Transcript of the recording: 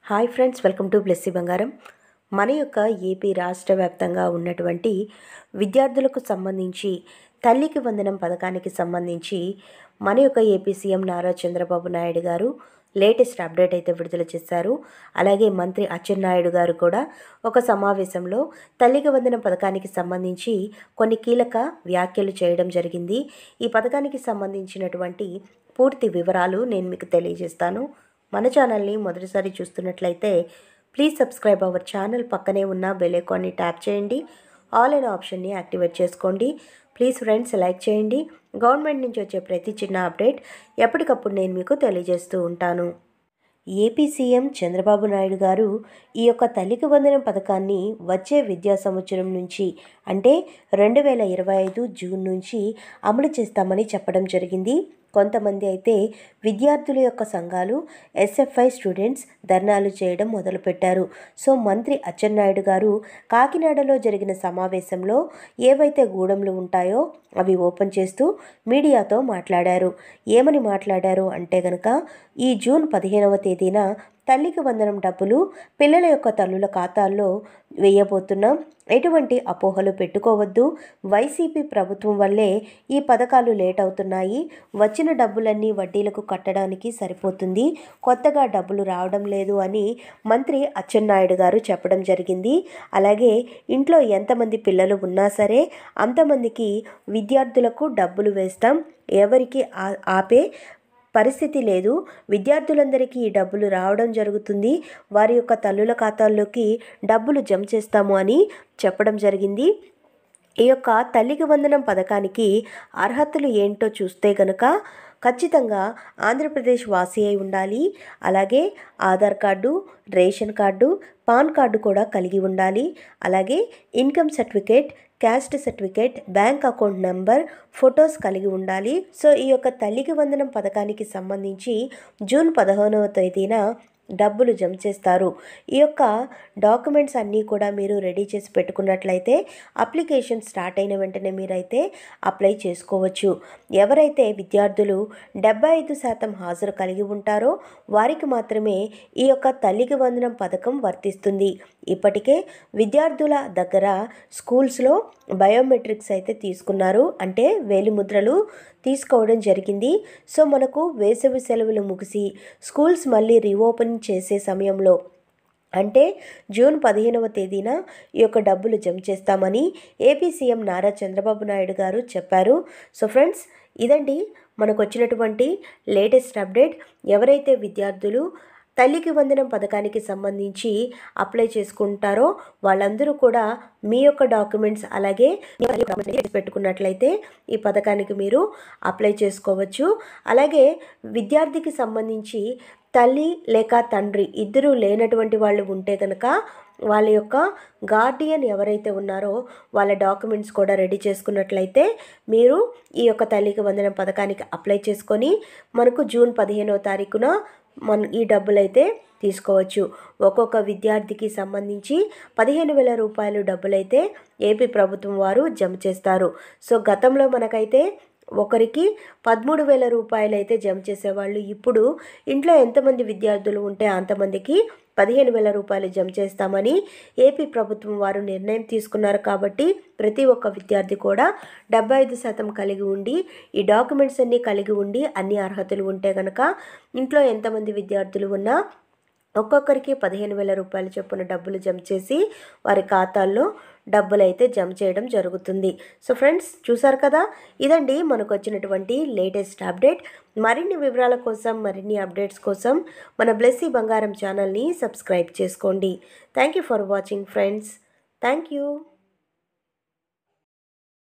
Hi friends, welcome to Blessy బంగారం. మన యొక్క ఏపీ రాష్ట్ర వ్యాప్తంగా ఉన్నటువంటి విద్యార్థులకు సంబంధించి తల్లికి వందనం పథకానికి సంబంధించి మన యొక్క ఏపీ సీఎం నారా చంద్రబాబు నాయుడు గారు లేటెస్ట్ అప్డేట్ అయితే విడుదల చేశారు. అలాగే మంత్రి అచ్చెన్నాయుడు గారు కూడా ఒక సమావేశంలో తల్లికి వందనం పథకానికి సంబంధించి కొన్ని కీలక వ్యాఖ్యలు చేయడం జరిగింది. ఈ పథకానికి సంబంధించినటువంటి పూర్తి వివరాలు నేను మీకు తెలియజేస్తాను. మన ఛానల్ని మొదటిసారి చూస్తున్నట్లయితే ప్లీజ్ సబ్స్క్రైబ్ అవర్ ఛానల్. పక్కనే ఉన్న బెల్ ఐకాన్ని ట్యాప్ చేయండి. ఆల్ అనే ఆప్షన్ని యాక్టివేట్ చేసుకోండి. ప్లీజ్ ఫ్రెండ్స్ లైక్ చేయండి. గవర్నమెంట్ నుంచి వచ్చే ప్రతి చిన్న అప్డేట్ ఎప్పటికప్పుడు నేను మీకు తెలియజేస్తూ ఉంటాను. ఏపీ సీఎం చంద్రబాబు నాయుడు గారు ఈ యొక్క తల్లికి వందనం పథకాన్ని వచ్చే విద్యా సంవత్సరం నుంచి అంటే 2025 జూన్ నుంచి అమలు చేస్తామని చెప్పడం జరిగింది. కొంతమంది అయితే విద్యార్థుల యొక్క సంఘాలు ఎస్ఎఫ్ఐ స్టూడెంట్స్ ధర్నాలు చేయడం మొదలుపెట్టారు. సో మంత్రి అచ్చెన్నాయుడు గారు కాకినాడలో జరిగిన సమావేశంలో ఏవైతే గూడెంలు ఉంటాయో అవి ఓపెన్ చేస్తూ మీడియాతో మాట్లాడారు. ఏమని మాట్లాడారు అంటే గనక ఈ జూన్ 15వ తేదీన తల్లికి వందనం డబ్బులు పిల్లల యొక్క తల్లుల ఖాతాల్లో వేయబోతున్నాం. ఎటువంటి అపోహలు పెట్టుకోవద్దు. వైసీపీ ప్రభుత్వం వల్లే ఈ పథకాలు లేట్ అవుతున్నాయి. వచ్చిన డబ్బులన్నీ వడ్డీలకు కట్టడానికి సరిపోతుంది. కొత్తగా డబ్బులు రావడం లేదు అని మంత్రి అచ్చెన్నాయుడు గారు చెప్పడం జరిగింది. అలాగే ఇంట్లో ఎంతమంది పిల్లలు ఉన్నా సరే అంతమందికి విద్యార్థులకు డబ్బులు వేస్తాం. ఎవరికి ఆపే పరిస్థితి లేదు. విద్యార్థులందరికీ ఈ డబ్బులు రావడం జరుగుతుంది. వారి యొక్క తల్లుల ఖాతాల్లోకి డబ్బులు జమ చేస్తాము అని చెప్పడం జరిగింది. ఈ యొక్క తల్లికి వందనం పథకానికి అర్హతలు ఏంటో చూస్తే గనక ఖచ్చితంగా ఆంధ్రప్రదేశ్ వాసి అయి ఉండాలి. అలాగే Aadhaar card, ration card, pan card కూడా కలిగి ఉండాలి. అలాగే income certificate, caste certificate, bank account number, photos కలిగి ఉండాలి. సో ఈ యొక్క తల్లికి వందనం పథకానికి సంబంధించి జూన్ 15వ తేదీన డబ్బులు జమ చేస్తారు. ఈ యొక్క డాక్యుమెంట్స్ అన్నీ కూడా మీరు రెడీ చేసి పెట్టుకున్నట్లయితే అప్లికేషన్ స్టార్ట్ అయిన వెంటనే మీరైతే అప్లై చేసుకోవచ్చు. ఎవరైతే విద్యార్థులు 75% హాజరు కలిగి ఉంటారో వారికి మాత్రమే ఈ యొక్క తల్లికి వందనం పథకం వర్తిస్తుంది. ఇప్పటికే విద్యార్థుల దగ్గర స్కూల్స్లో బయోమెట్రిక్స్ అయితే తీసుకున్నారు, అంటే వేలిముద్రలు తీసుకోవడం జరిగింది. సో మనకు వేసవి సెలవులు ముగిసి స్కూల్స్ మళ్ళీ రీఓపెన్ చేసే సమయంలో అంటే జూన్ 15వ తేదీన ఈ యొక్క డబ్బులు జమ చేస్తామని ఏపీ సీఎం నారా చంద్రబాబు నాయుడు గారు చెప్పారు. సో ఫ్రెండ్స్, ఇదండి మనకు వచ్చినటువంటి లేటెస్ట్ అప్డేట్. ఎవరైతే విద్యార్థులు తల్లికి వందనం పథకానికి సంబంధించి అప్లై చేసుకుంటారో వాళ్ళందరూ కూడా మీ యొక్క డాక్యుమెంట్స్ అలాగే పెట్టుకున్నట్లయితే ఈ పథకానికి మీరు అప్లై చేసుకోవచ్చు. అలాగే విద్యార్థికి సంబంధించి తల్లి లేక తండ్రి ఇద్దరూ లేనటువంటి వాళ్ళు ఉంటే కనుక వాళ్ళ యొక్క గార్డియన్ ఎవరైతే ఉన్నారో వాళ్ళ డాక్యుమెంట్స్ కూడా రెడీ చేసుకున్నట్లయితే మీరు ఈ యొక్క తల్లికి వందనం పథకానికి అప్లై చేసుకొని మనకు జూన్ 15వ తారీఖున ఈ డబ్బులు అయితే తీసుకోవచ్చు. ఒక్కొక్క విద్యార్థికి సంబంధించి 15,000 రూపాయలు డబ్బులైతే ఏపీ ప్రభుత్వం వారు జమ చేస్తారు. సో గతంలో మనకైతే ఒకరికి 13,000 రూపాయలు అయితే జమ చేసేవాళ్ళు. ఇప్పుడు ఇంట్లో ఎంతమంది విద్యార్థులు ఉంటే అంతమందికి 15,000 రూపాయలు జమ చేస్తామని ఏపీ ప్రభుత్వం వారు నిర్ణయం తీసుకున్నారు. కాబట్టి ప్రతి ఒక్క విద్యార్థి కూడా 75% కలిగి ఉండి ఈ డాక్యుమెంట్స్ అన్నీ కలిగి ఉండి అన్ని అర్హతలు ఉంటే కనుక ఇంట్లో ఎంతమంది విద్యార్థులు ఉన్నా ఒక్కొక్కరికి 15,000 రూపాయలు చొప్పున డబ్బులు జమ చేసి వారి ఖాతాల్లో డబ్బులు అయితే జమ చేయడం జరుగుతుంది. సో ఫ్రెండ్స్, చూసారు కదా, ఇదండి మనకు వచ్చినటువంటి లేటెస్ట్ అప్డేట్. మరిన్ని వివరాల కోసం, మరిన్ని అప్డేట్స్ కోసం మన బ్లెస్సీ బంగారం ఛానల్ని సబ్స్క్రైబ్ చేసుకోండి. Thank you for watching friends. Thank you.